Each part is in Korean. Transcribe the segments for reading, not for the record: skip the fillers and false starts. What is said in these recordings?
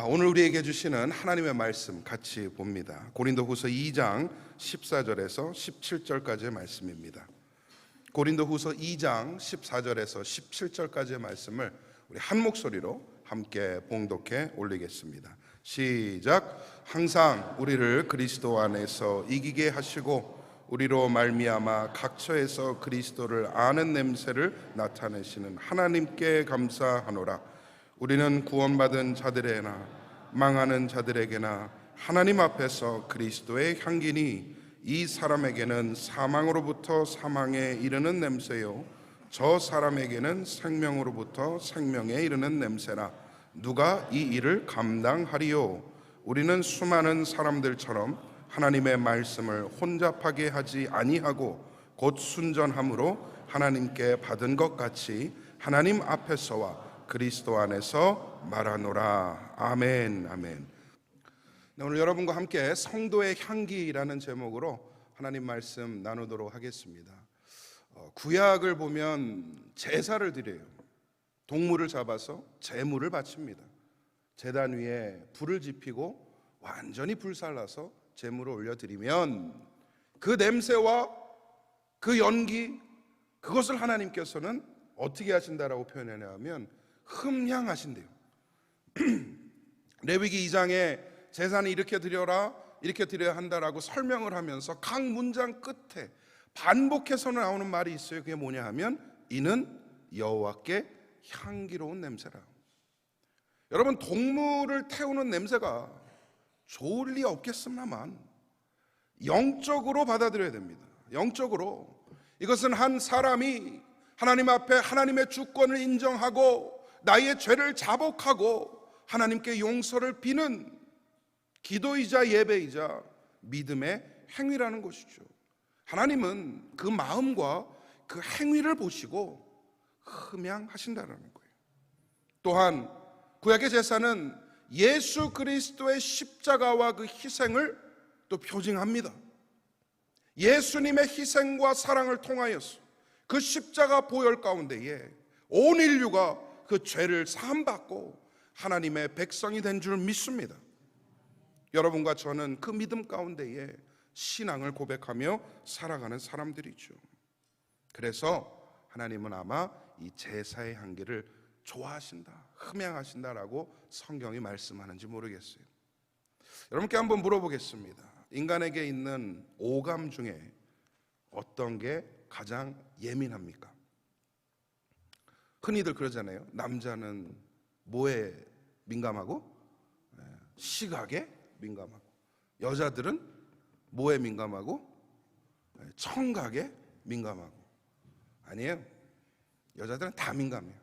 오늘 우리에게 주시는 하나님의 말씀 같이 봅니다. 고린도후서 2장 14절에서 17절까지의 말씀입니다. 고린도후서 2장 14절에서 17절까지의 말씀을 우리 한 목소리로 함께 봉독해 올리겠습니다. 시작. 항상 우리를 그리스도 안에서 이기게 하시고 우리로 말미암아 각처에서 그리스도를 아는 냄새를 나타내시는 하나님께 감사하노라. 우리는 구원받은 자들에게나 망하는 자들에게나 하나님 앞에서 그리스도의 향기니 이 사람에게는 사망으로부터 사망에 이르는 냄새요 저 사람에게는 생명으로부터 생명에 이르는 냄새라. 누가 이 일을 감당하리요? 우리는 수많은 사람들처럼 하나님의 말씀을 혼잡하게 하지 아니하고 곧 순전함으로 하나님께 받은 것 같이 하나님 앞에서와 그리스도 안에서 말하노라. 아멘. 아멘. 오늘 여러분과 함께 성도의 향기라는 제목으로 하나님 말씀 나누도록 하겠습니다. 구약을 보면 제사를 드려요. 동물을 잡아서 제물을 바칩니다. 제단 위에 불을 지피고 완전히 불살라서 제물을 올려드리면 그 냄새와 그 연기, 그것을 하나님께서는 어떻게 하신다라고 표현하냐면 흠향하신대요. 레위기 2장에 제사는 이렇게 드려라, 이렇게 드려야 한다라고 설명을 하면서 각 문장 끝에 반복해서 나오는 말이 있어요. 그게 뭐냐 하면 이는 여호와께 향기로운 냄새라. 여러분, 동물을 태우는 냄새가 좋을 리 없겠습니다만 영적으로 받아들여야 됩니다. 영적으로 이것은 한 사람이 하나님 앞에 하나님의 주권을 인정하고 나의 죄를 자복하고 하나님께 용서를 비는 기도이자 예배이자 믿음의 행위라는 것이죠. 하나님은 그 마음과 그 행위를 보시고 흠양하신다는 거예요. 또한 구약의 제사는 예수 그리스도의 십자가와 그 희생을 또 표징합니다. 예수님의 희생과 사랑을 통하여서 그 십자가 보혈 가운데에 온 인류가 그 죄를 사함받고 하나님의 백성이 된 줄 믿습니다. 여러분과 저는 그 믿음 가운데에 신앙을 고백하며 살아가는 사람들이죠. 그래서 하나님은 아마 이 제사의 향기를 좋아하신다, 흠양하신다라고 성경이 말씀하는지 모르겠어요. 여러분께 한번 물어보겠습니다. 인간에게 있는 오감 중에 어떤 게 가장 예민합니까? 흔히들 그러잖아요. 남자는 뭐에 민감하고? 시각에 민감하고. 여자들은 뭐에 민감하고? 청각에 민감하고. 아니에요. 여자들은 다 민감해요.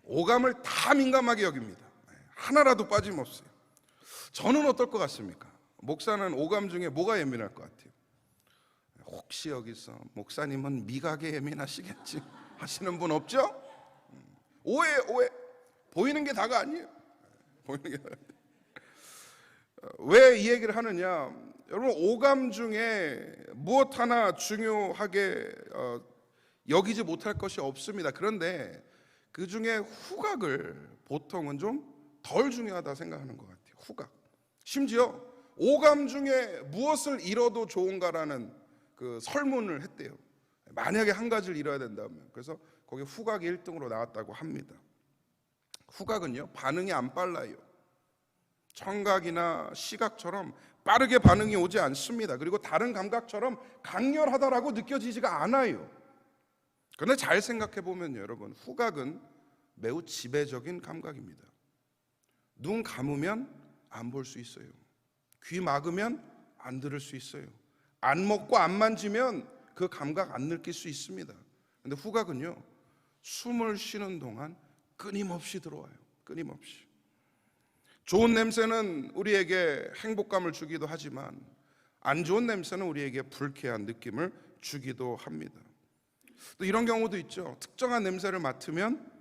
오감을 다 민감하게 여깁니다. 하나라도 빠짐없어요. 저는 어떨 것 같습니까? 목사는 오감 중에 뭐가 예민할 것 같아요? 혹시 여기서 목사님은 미각에 예민하시겠지 하시는 분 없죠? 오해. 보이는 게 다가 아니에요. 보이는 게 다가. 왜 이 얘기를 하느냐? 여러분, 오감 중에 무엇 하나 중요하게 여기지 못할 것이 없습니다. 그런데 그 중에 후각을 보통은 좀 덜 중요하다 생각하는 것 같아요. 후각. 심지어 오감 중에 무엇을 잃어도 좋은가라는 그 설문을 했대요. 만약에 한 가지를 잃어야 된다면. 그래서 거기 후각이 1등으로 나왔다고 합니다. 후각은요, 반응이 안 빨라요. 청각이나 시각처럼 빠르게 반응이 오지 않습니다. 그리고 다른 감각처럼 강렬하다라고 느껴지지가 않아요. 그런데 잘 생각해 보면 여러분, 후각은 매우 지배적인 감각입니다. 눈 감으면 안 볼 수 있어요. 귀 막으면 안 들을 수 있어요. 안 먹고 안 만지면 그 감각 안 느낄 수 있습니다. 그런데 후각은요, 숨을 쉬는 동안 끊임없이 들어와요. 끊임없이. 좋은 냄새는 우리에게 행복감을 주기도 하지만 안 좋은 냄새는 우리에게 불쾌한 느낌을 주기도 합니다. 또 이런 경우도 있죠. 특정한 냄새를 맡으면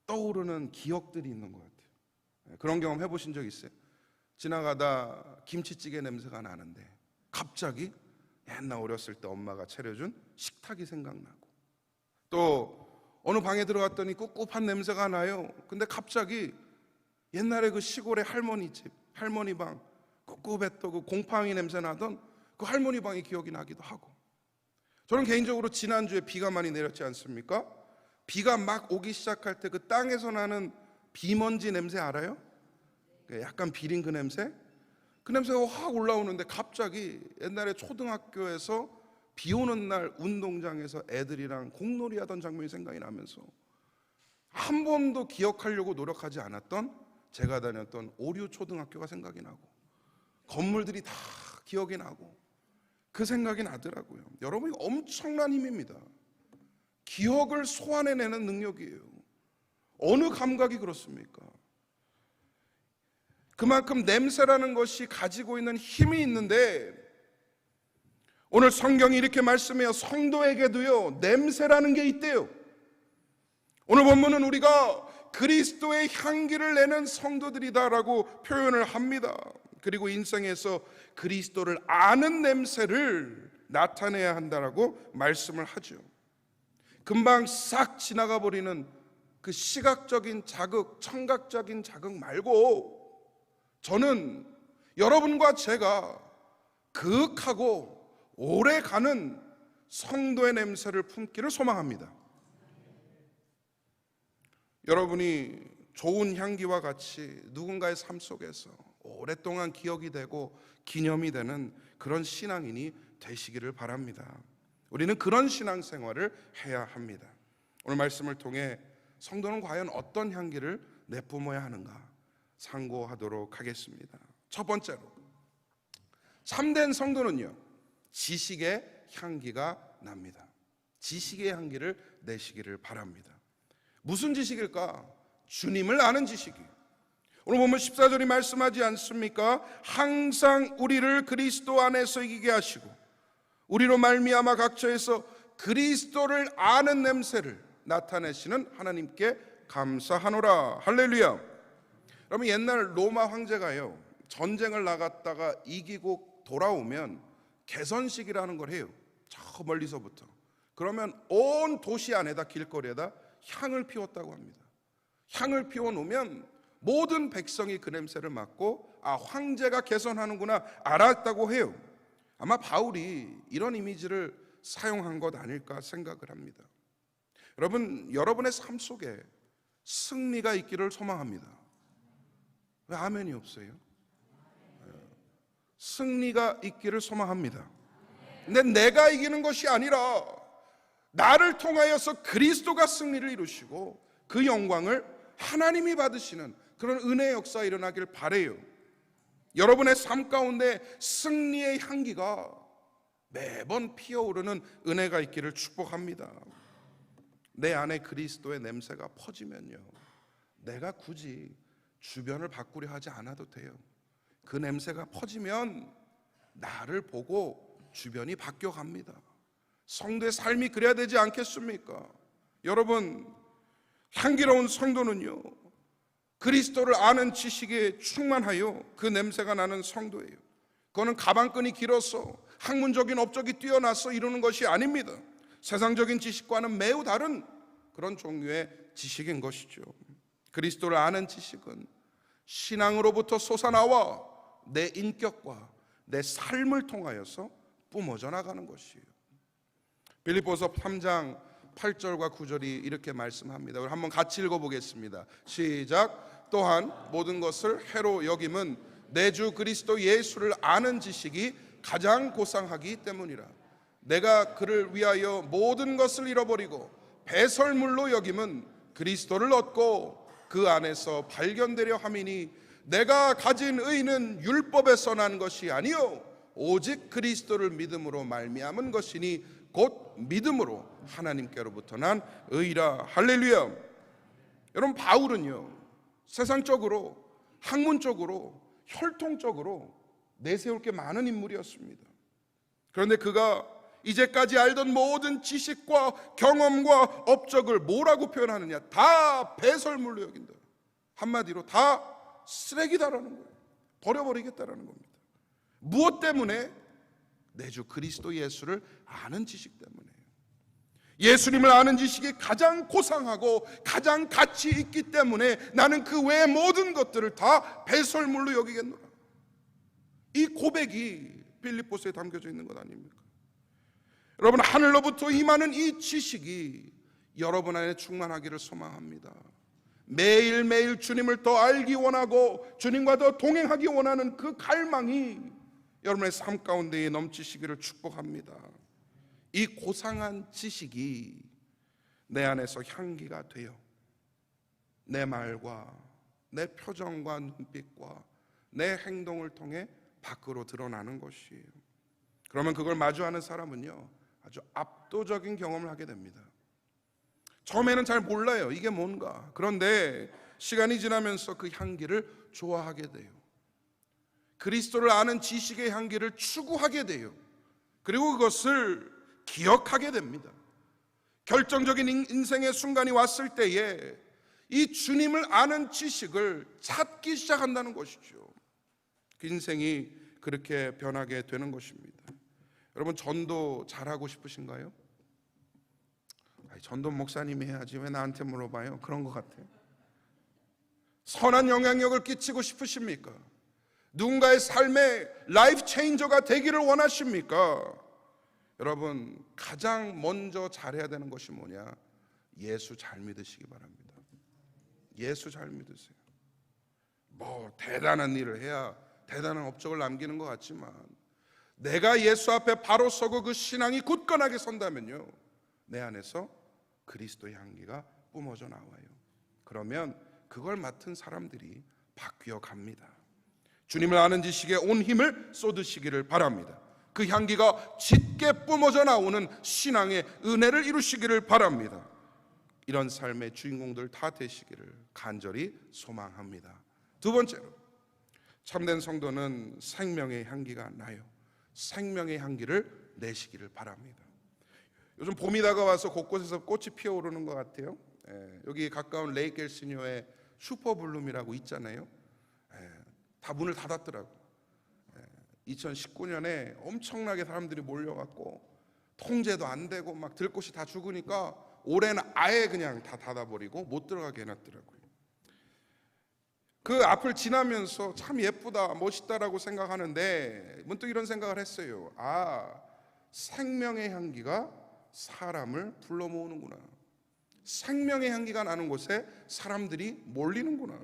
떠오르는 기억들이 있는 것 같아요. 그런 경험 해보신 적 있어요? 지나가다 김치찌개 냄새가 나는데 갑자기 옛날 어렸을 때 엄마가 차려준 식탁이 생각나고, 또 어느 방에 들어갔더니 꿉꿉한 냄새가 나요. 근데 갑자기 옛날에 그 시골의 할머니 집, 할머니 방, 꿉꿉했던 그 곰팡이 냄새 나던 그 할머니 방이 기억이 나기도 하고, 저는 개인적으로 지난주에 비가 많이 내렸지 않습니까? 비가 막 오기 시작할 때 그 땅에서 나는 비먼지 냄새 알아요? 약간 비린 그 냄새? 그 냄새가 확 올라오는데 갑자기 옛날에 초등학교에서 비 오는 날 운동장에서 애들이랑 공놀이 하던 장면이 생각이 나면서 한 번도 기억하려고 노력하지 않았던 제가 다녔던 오류 초등학교가 생각이 나고, 건물들이 다 기억이 나고 그 생각이 나더라고요. 여러분, 이거 엄청난 힘입니다. 기억을 소환해내는 능력이에요. 어느 감각이 그렇습니까? 그만큼 냄새라는 것이 가지고 있는 힘이 있는데, 오늘 성경이 이렇게 말씀해요. 성도에게도요 냄새라는 게 있대요. 오늘 본문은 우리가 그리스도의 향기를 내는 성도들이다라고 표현을 합니다. 그리고 인생에서 그리스도를 아는 냄새를 나타내야 한다라고 말씀을 하죠. 금방 싹 지나가 버리는 그 시각적인 자극, 청각적인 자극 말고, 저는 여러분과 제가 그윽하고 오래 가는 성도의 냄새를 품기를 소망합니다. 여러분이 좋은 향기와 같이 누군가의 삶 속에서 오랫동안 기억이 되고 기념이 되는 그런 신앙인이 되시기를 바랍니다. 우리는 그런 신앙생활을 해야 합니다. 오늘 말씀을 통해 성도는 과연 어떤 향기를 내뿜어야 하는가 상고하도록 하겠습니다. 첫 번째로, 참된 성도는요 지식의 향기가 납니다. 지식의 향기를 내시기를 바랍니다. 무슨 지식일까? 주님을 아는 지식이에요. 오늘 보면 14절이 말씀하지 않습니까? 항상 우리를 그리스도 안에서 이기게 하시고 우리로 말미암아 각처에서 그리스도를 아는 냄새를 나타내시는 하나님께 감사하노라. 할렐루야. 여러분, 옛날 로마 황제가요 전쟁을 나갔다가 이기고 돌아오면 개선식이라는 걸 해요. 저 멀리서부터. 그러면 온 도시 안에다, 길거리에다 향을 피웠다고 합니다. 향을 피워놓으면 모든 백성이 그 냄새를 맡고 아, 황제가 개선하는구나 알았다고 해요. 아마 바울이 이런 이미지를 사용한 것 아닐까 생각을 합니다. 여러분, 여러분의 삶 속에 승리가 있기를 소망합니다. 왜 아멘이 없어요? 승리가 있기를 소망합니다. 근데 내가 이기는 것이 아니라 나를 통하여서 그리스도가 승리를 이루시고 그 영광을 하나님이 받으시는 그런 은혜의 역사가 일어나길 바라요. 여러분의 삶 가운데 승리의 향기가 매번 피어오르는 은혜가 있기를 축복합니다. 내 안에 그리스도의 냄새가 퍼지면요 내가 굳이 주변을 바꾸려 하지 않아도 돼요. 그 냄새가 퍼지면 나를 보고 주변이 바뀌어갑니다. 성도의 삶이 그래야 되지 않겠습니까? 여러분, 향기로운 성도는요 그리스도를 아는 지식에 충만하여 그 냄새가 나는 성도예요. 그거는 가방끈이 길어서 학문적인 업적이 뛰어나서 이루는 것이 아닙니다. 세상적인 지식과는 매우 다른 그런 종류의 지식인 것이죠. 그리스도를 아는 지식은 신앙으로부터 솟아나와 내 인격과 내 삶을 통하여서 뿜어져 나가는 것이에요. 빌립보서 3장 8절과 9절이 이렇게 말씀합니다. 우리 한번 같이 읽어보겠습니다. 시작. 또한 모든 것을 해로 여김은 내 주 그리스도 예수를 아는 지식이 가장 고상하기 때문이라. 내가 그를 위하여 모든 것을 잃어버리고 배설물로 여김은 그리스도를 얻고 그 안에서 발견되려 함이니 내가 가진 의는 율법에서 난 것이 아니요 오직 그리스도를 믿음으로 말미암은 것이니 곧 믿음으로 하나님께로부터 난 의라. 할렐루야. 여러분, 바울은요 세상적으로, 학문적으로, 혈통적으로 내세울 게 많은 인물이었습니다. 그런데 그가 이제까지 알던 모든 지식과 경험과 업적을 뭐라고 표현하느냐? 다 배설물로 여긴다. 한마디로 다 쓰레기다라는 거예요. 버려버리겠다라는 겁니다. 무엇 때문에? 내 주 그리스도 예수를 아는 지식 때문에요. 예수님을 아는 지식이 가장 고상하고 가장 가치 있기 때문에 나는 그 외의 모든 것들을 다 배설물로 여기겠노라. 이 고백이 빌립보서에 담겨져 있는 것 아닙니까? 여러분, 하늘로부터 임하는 이 지식이 여러분 안에 충만하기를 소망합니다. 매일매일 주님을 더 알기 원하고 주님과 더 동행하기 원하는 그 갈망이 여러분의 삶 가운데에 넘치시기를 축복합니다. 이 고상한 지식이 내 안에서 향기가 되어 내 말과 내 표정과 눈빛과 내 행동을 통해 밖으로 드러나는 것이에요. 그러면 그걸 마주하는 사람은요, 아주 압도적인 경험을 하게 됩니다. 처음에는 잘 몰라요, 이게 뭔가. 그런데 시간이 지나면서 그 향기를 좋아하게 돼요. 그리스도를 아는 지식의 향기를 추구하게 돼요. 그리고 그것을 기억하게 됩니다. 결정적인 인생의 순간이 왔을 때에 이 주님을 아는 지식을 찾기 시작한다는 것이죠. 그 인생이 그렇게 변하게 되는 것입니다. 여러분, 전도 잘하고 싶으신가요? 전도 목사님이 해야지 왜 나한테 물어봐요? 그런 것 같아요. 선한 영향력을 끼치고 싶으십니까? 누군가의 삶의 라이프 체인저가 되기를 원하십니까? 여러분, 가장 먼저 잘해야 되는 것이 뭐냐? 예수 잘 믿으시기 바랍니다. 예수 잘 믿으세요. 뭐 대단한 일을 해야 대단한 업적을 남기는 것 같지만 내가 예수 앞에 바로 서고 그 신앙이 굳건하게 선다면요, 내 안에서 그리스도의 향기가 뿜어져 나와요. 그러면 그걸 맡은 사람들이 바뀌어 갑니다. 주님을 아는 지식에 온 힘을 쏟으시기를 바랍니다. 그 향기가 짙게 뿜어져 나오는 신앙의 은혜를 이루시기를 바랍니다. 이런 삶의 주인공들 다 되시기를 간절히 소망합니다. 두 번째로, 참된 성도는 생명의 향기가 나요. 생명의 향기를 내시기를 바랍니다. 요즘 봄이 다가와서 곳곳에서 꽃이 피어오르는 것 같아요. 여기 가까운 레이크 엘시니어에 슈퍼블룸이라고 있잖아요. 다 문을 닫았더라고. 2019년에 엄청나게 사람들이 몰려갖고 통제도 안 되고 막 들꽃이 다 죽으니까 올해는 아예 그냥 다 닫아버리고 못 들어가게 해놨더라고요. 그 앞을 지나면서 참 예쁘다, 멋있다라고 생각하는데 문득 이런 생각을 했어요. 생명의 향기가 사람을 불러 모으는구나. 생명의 향기가 나는 곳에 사람들이 몰리는구나.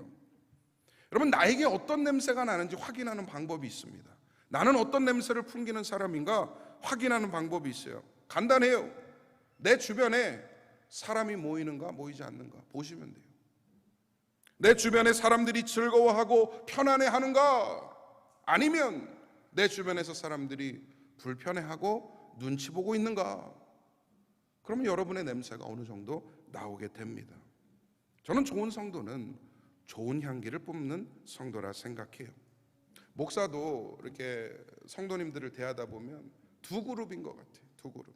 여러분, 나에게 어떤 냄새가 나는지 확인하는 방법이 있습니다. 나는 어떤 냄새를 풍기는 사람인가 확인하는 방법이 있어요. 간단해요. 내 주변에 사람이 모이는가 모이지 않는가 보시면 돼요. 내 주변에 사람들이 즐거워하고 편안해하는가, 아니면 내 주변에서 사람들이 불편해하고 눈치 보고 있는가, 그러면 여러분의 냄새가 어느 정도 나오게 됩니다. 저는 좋은 성도는 좋은 향기를 뿜는 성도라 생각해요. 목사도 이렇게 성도님들을 대하다 보면 두 그룹인 것 같아요. 두 그룹.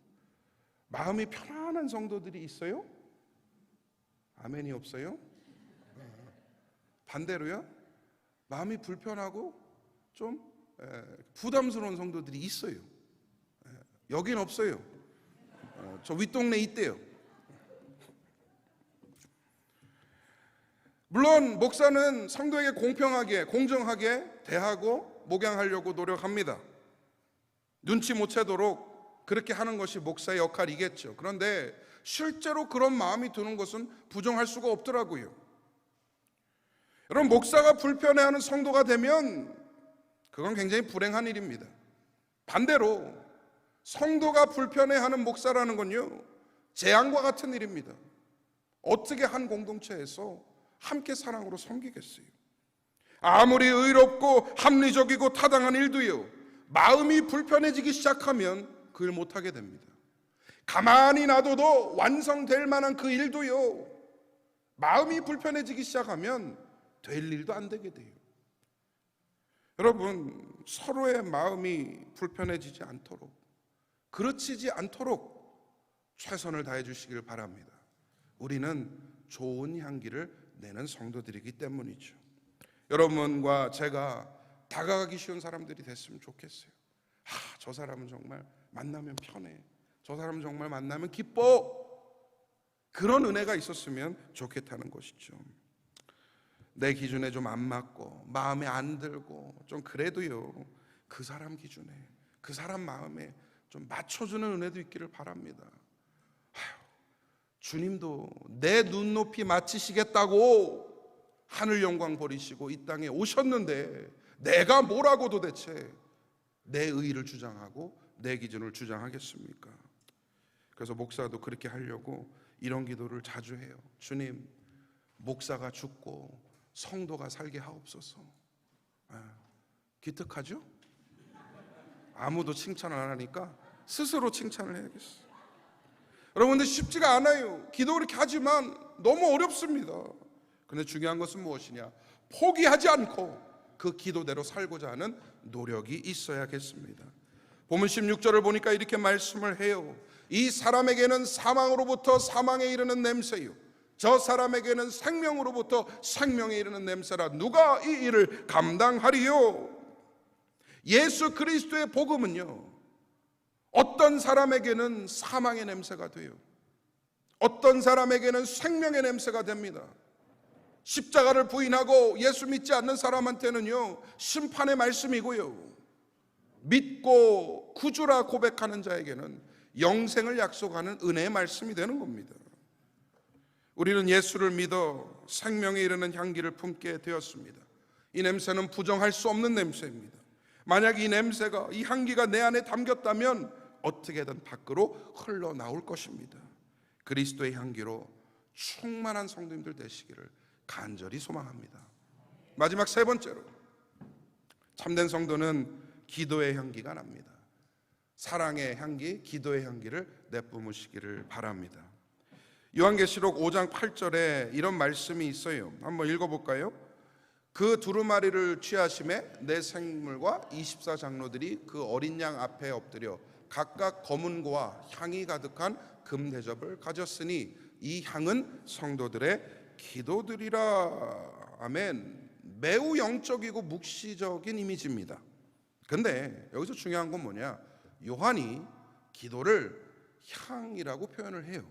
마음이 편안한 성도들이 있어요? 아멘이 없어요? 반대로요? 마음이 불편하고 좀 부담스러운 성도들이 있어요. 여긴 없어요. 저 윗동네에 있대요. 물론 목사는 성도에게 공평하게 공정하게 대하고 목양하려고 노력합니다. 눈치 못 채도록 그렇게 하는 것이 목사의 역할이겠죠. 그런데 실제로 그런 마음이 드는 것은 부정할 수가 없더라고요. 여러분, 목사가 불편해하는 성도가 되면 그건 굉장히 불행한 일입니다. 반대로 성도가 불편해하는 목사라는 건요, 재앙과 같은 일입니다. 어떻게 한 공동체에서 함께 사랑으로 섬기겠어요? 아무리 의롭고 합리적이고 타당한 일도요, 마음이 불편해지기 시작하면 그 일 못하게 됩니다. 가만히 놔둬도 완성될 만한 그 일도요, 마음이 불편해지기 시작하면 될 일도 안 되게 돼요. 여러분, 서로의 마음이 불편해지지 않도록, 그르치지 않도록 최선을 다해 주시길 바랍니다. 우리는 좋은 향기를 내는 성도들이기 때문이죠. 여러분과 제가 다가가기 쉬운 사람들이 됐으면 좋겠어요. 저 사람은 정말 만나면 편해, 저 사람은 정말 만나면 기뻐, 그런 은혜가 있었으면 좋겠다는 것이죠. 내 기준에 좀 안 맞고 마음에 안 들고 좀 그래도요, 그 사람 기준에, 그 사람 마음에 좀 맞춰주는 은혜도 있기를 바랍니다. 주님도 내 눈높이 맞추시겠다고 하늘 영광 버리시고 이 땅에 오셨는데 내가 뭐라고 도대체 내 의의를 주장하고 내 기준을 주장하겠습니까? 그래서 목사도 그렇게 하려고 이런 기도를 자주 해요. 주님, 목사가 죽고 성도가 살게 하옵소서. 기특하죠? 아무도 칭찬을 안 하니까 스스로 칭찬을 해야겠어요. 여러분들 쉽지가 않아요. 기도 그렇게 하지만 너무 어렵습니다. 그런데 중요한 것은 무엇이냐? 포기하지 않고 그 기도대로 살고자 하는 노력이 있어야겠습니다. 본문 16절을 보니까 이렇게 말씀을 해요. 이 사람에게는 사망으로부터 사망에 이르는 냄새요, 저 사람에게는 생명으로부터 생명에 이르는 냄새라. 누가 이 일을 감당하리요? 예수 그리스도의 복음은요, 어떤 사람에게는 사망의 냄새가 돼요. 어떤 사람에게는 생명의 냄새가 됩니다. 십자가를 부인하고 예수 믿지 않는 사람한테는요, 심판의 말씀이고요, 믿고 구주라 고백하는 자에게는 영생을 약속하는 은혜의 말씀이 되는 겁니다. 우리는 예수를 믿어 생명에 이르는 향기를 품게 되었습니다. 이 냄새는 부정할 수 없는 냄새입니다. 만약 이 냄새가, 이 향기가 내 안에 담겼다면 어떻게든 밖으로 흘러나올 것입니다. 그리스도의 향기로 충만한 성도님들 되시기를 간절히 소망합니다. 마지막 세 번째로, 참된 성도는 기도의 향기가 납니다. 사랑의 향기, 기도의 향기를 내뿜으시기를 바랍니다. 요한계시록 5장 8절에 이런 말씀이 있어요. 한번 읽어볼까요? 그 두루마리를 취하심에 내 생물과 24장로들이 그 어린 양 앞에 엎드려 각각 검은고와 향이 가득한 금대접을 가졌으니 이 향은 성도들의 기도들이라. 아멘. 매우 영적이고 묵시적인 이미지입니다. 근데 여기서 중요한 건 뭐냐? 요한이 기도를 향이라고 표현을 해요.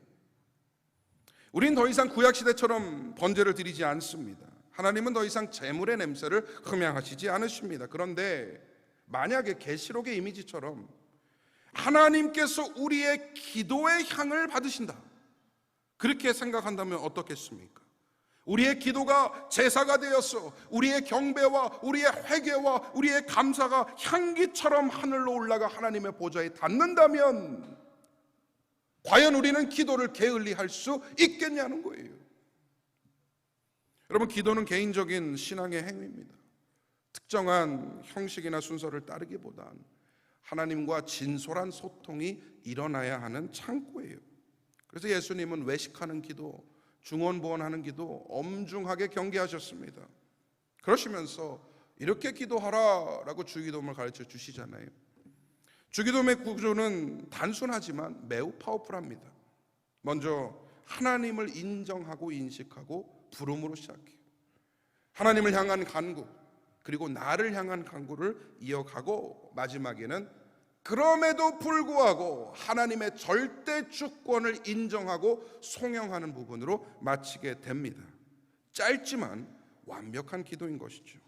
우린 더 이상 구약시대처럼 번제를 드리지 않습니다. 하나님은 더 이상 제물의 냄새를 흠양하시지 않으십니다. 그런데 만약에 계시록의 이미지처럼 하나님께서 우리의 기도의 향을 받으신다, 그렇게 생각한다면 어떻겠습니까? 우리의 기도가 제사가 되어서 우리의 경배와 우리의 회개와 우리의 감사가 향기처럼 하늘로 올라가 하나님의 보좌에 닿는다면 과연 우리는 기도를 게을리할 수 있겠냐는 거예요. 여러분, 기도는 개인적인 신앙의 행위입니다. 특정한 형식이나 순서를 따르기보단 하나님과 진솔한 소통이 일어나야 하는 창구예요. 그래서 예수님은 외식하는 기도, 중언부언하는 기도 엄중하게 경계하셨습니다. 그러시면서 이렇게 기도하라라고 주기도문을 가르쳐 주시잖아요. 주기도문의 구조는 단순하지만 매우 파워풀합니다. 먼저 하나님을 인정하고 인식하고 부름으로 시작해요. 하나님을 향한 간구, 그리고 나를 향한 간구를 이어가고 마지막에는 그럼에도 불구하고 하나님의 절대 주권을 인정하고 송영하는 부분으로 마치게 됩니다. 짧지만 완벽한 기도인 것이죠.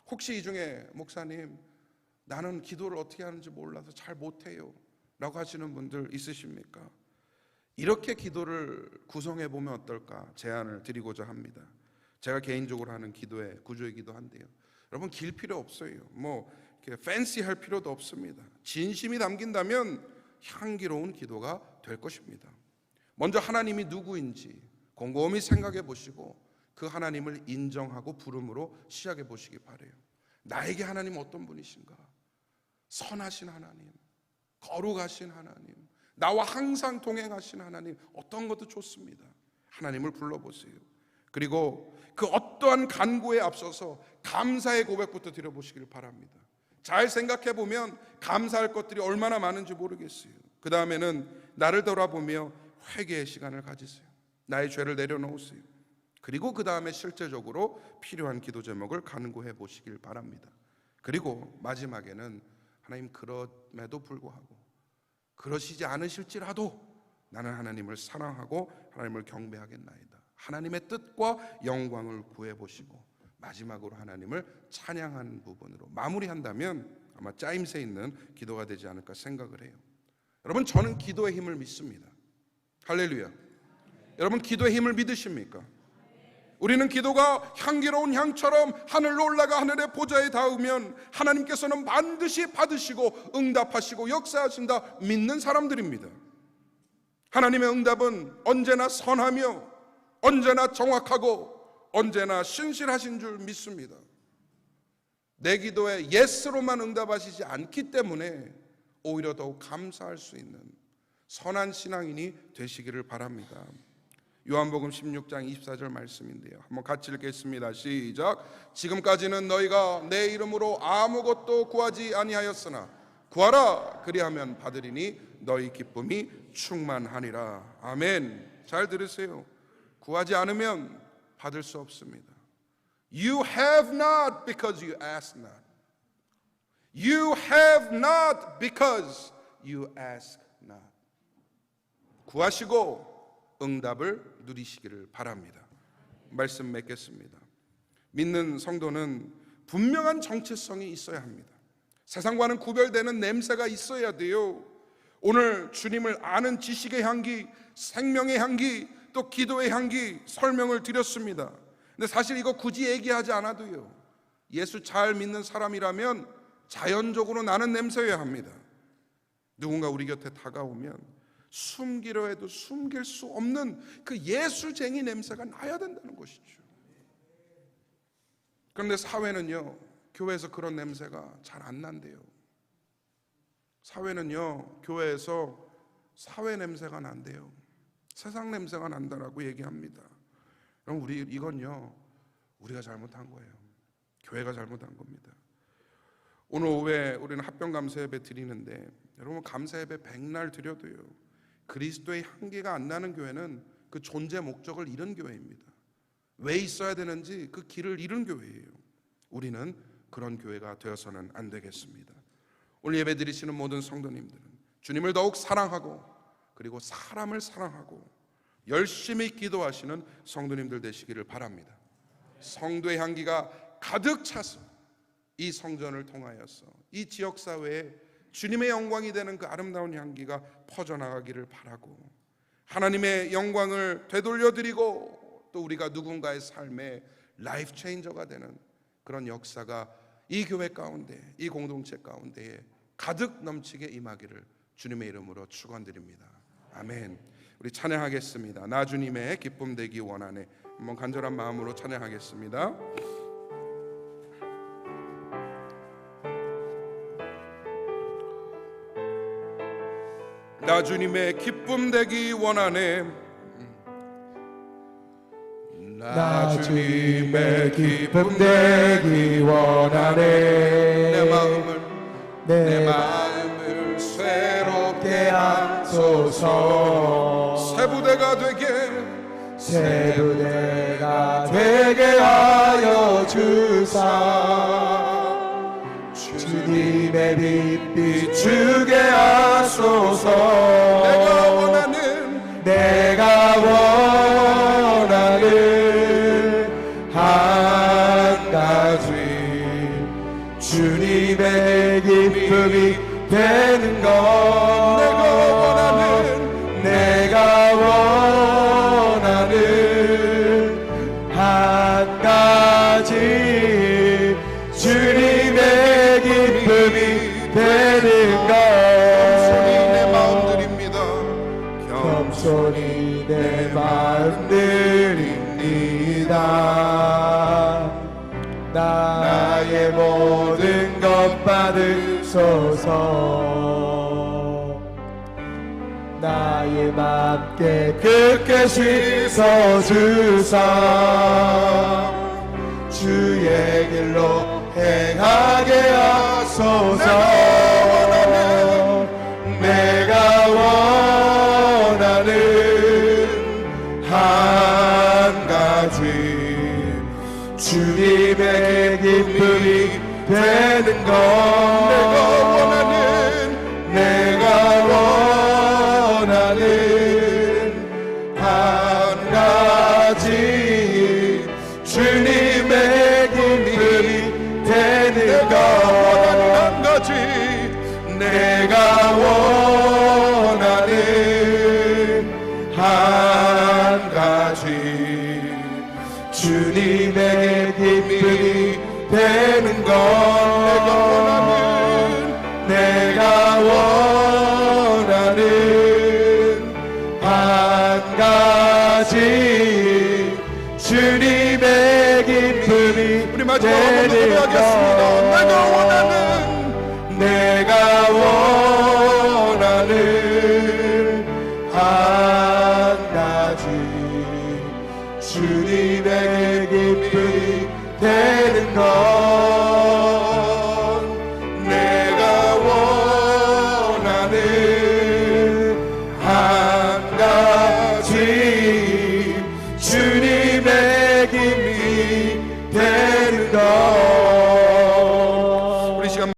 혹시 이 중에 목사님, 나는 기도를 어떻게 하는지 몰라서 잘 못해요 라고 하시는 분들 있으십니까? 이렇게 기도를 구성해 보면 어떨까 제안을 드리고자 합니다. 제가 개인적으로 하는 기도의 구조이기도 한데요, 여러분, 길 필요 없어요. 이렇게 팬시할 필요도 없습니다. 진심이 담긴다면 향기로운 기도가 될 것입니다. 먼저 하나님이 누구인지 곰곰이 생각해 보시고 그 하나님을 인정하고 부름으로 시작해 보시기 바라요. 나에게 하나님 어떤 분이신가? 선하신 하나님, 거룩하신 하나님, 나와 항상 동행하신 하나님, 어떤 것도 좋습니다. 하나님을 불러보세요. 그리고 그 어떠한 간구에 앞서서 감사의 고백부터 드려보시길 바랍니다. 잘 생각해 보면 감사할 것들이 얼마나 많은지 모르겠어요. 그 다음에는 나를 돌아보며 회개의 시간을 가지세요. 나의 죄를 내려놓으세요. 그리고 그 다음에 실제적으로 필요한 기도 제목을 간구해 보시길 바랍니다. 그리고 마지막에는 하나님, 그럼에도 불구하고 그러시지 않으실지라도 나는 하나님을 사랑하고 하나님을 경배하겠나이다. 하나님의 뜻과 영광을 구해보시고 마지막으로 하나님을 찬양하는 부분으로 마무리한다면 아마 짜임새 있는 기도가 되지 않을까 생각을 해요. 여러분, 저는 기도의 힘을 믿습니다. 할렐루야. 여러분, 기도의 힘을 믿으십니까? 우리는 기도가 향기로운 향처럼 하늘로 올라가 하늘의 보좌에 닿으면 하나님께서는 반드시 받으시고 응답하시고 역사하신다 믿는 사람들입니다. 하나님의 응답은 언제나 선하며 언제나 정확하고 언제나 신실하신 줄 믿습니다. 내 기도에 예스로만 응답하시지 않기 때문에 오히려 더욱 감사할 수 있는 선한 신앙인이 되시기를 바랍니다. 요한복음 16장 24절 말씀인데요, 한번 같이 읽겠습니다. 시작. 지금까지는 너희가 내 이름으로 아무것도 구하지 아니하였으나 구하라 그리하면 받으리니 너희 기쁨이 충만하니라. 아멘. 잘 들으세요. 구하지 않으면 받을 수 없습니다. You have not because you ask not. You have not because you ask not. 구하시고 응답을 누리시기를 바랍니다. 말씀 맺겠습니다. 믿는 성도는 분명한 정체성이 있어야 합니다. 세상과는 구별되는 냄새가 있어야 돼요. 오늘 주님을 아는 지식의 향기, 생명의 향기, 또 기도의 향기 설명을 드렸습니다. 근데 사실 이거 굳이 얘기하지 않아도요, 예수 잘 믿는 사람이라면 자연적으로 나는 냄새여야 합니다. 누군가 우리 곁에 다가오면 숨기려 해도 숨길 수 없는 그 예수쟁이 냄새가 나야 된다는 것이죠. 그런데 사회는요, 교회에서 그런 냄새가 잘 안 난대요. 사회는요, 교회에서 사회 냄새가 난대요. 세상 냄새가 난다라고 얘기합니다. 여러분, 이건요, 우리가 잘못한 거예요. 교회가 잘못한 겁니다. 오늘 오후에 우리는 합병 감사 예배 드리는데, 여러분, 감사 예배 백날 드려도요, 그리스도의 향기가 안 나는 교회는 그 존재 목적을 잃은 교회입니다. 왜 있어야 되는지 그 길을 잃은 교회예요. 우리는 그런 교회가 되어서는 안 되겠습니다. 오늘 예배 드리시는 모든 성도님들은 주님을 더욱 사랑하고 그리고 사람을 사랑하고 열심히 기도하시는 성도님들 되시기를 바랍니다. 성도의 향기가 가득 차서 이 성전을 통하여서 이 지역사회에 주님의 영광이 되는 그 아름다운 향기가 퍼져나가기를 바라고, 하나님의 영광을 되돌려드리고 또 우리가 누군가의 삶의 라이프 체인저가 되는 그런 역사가 이 교회 가운데, 이 공동체 가운데에 가득 넘치게 임하기를 주님의 이름으로 축원드립니다. 아멘. 우리 찬양하겠습니다. 나 주님의 기쁨 되기 원하네. 한번 간절한 마음으로 찬양하겠습니다. 나 주님의 기쁨 되기 원하네. 나 주님의 기쁨 되기 원하네. 내 마음을 새롭게 하소서. 새 부대가 되게 하여 주사. 주님의 빛 비추게 하소서. 내가 원하는 한 가지, 주님의 기쁨이 되는 것. 내가 원하는 한 가지, 주님의 기쁨이 되는 것. 겸손히 내 마음 드립니다. 나의 모든 것 받으소서. 나의 맘 깨끗이 씻어주사. 주의 길로 행하게 하소서. 내가 원하는 한 가지, 주님의 기쁨이 되는 것. 내가 원하는 주님의 기쁨이 되는 것 내가 원하는 한 가지 주님의 기쁨이 우리 마지막으로 한번 더 고백하겠습니다. 내가 원하는 한 가지 주님의 기쁨이 되는 것 내가 원하는 한 가지 주님의 기쁨이 되는 것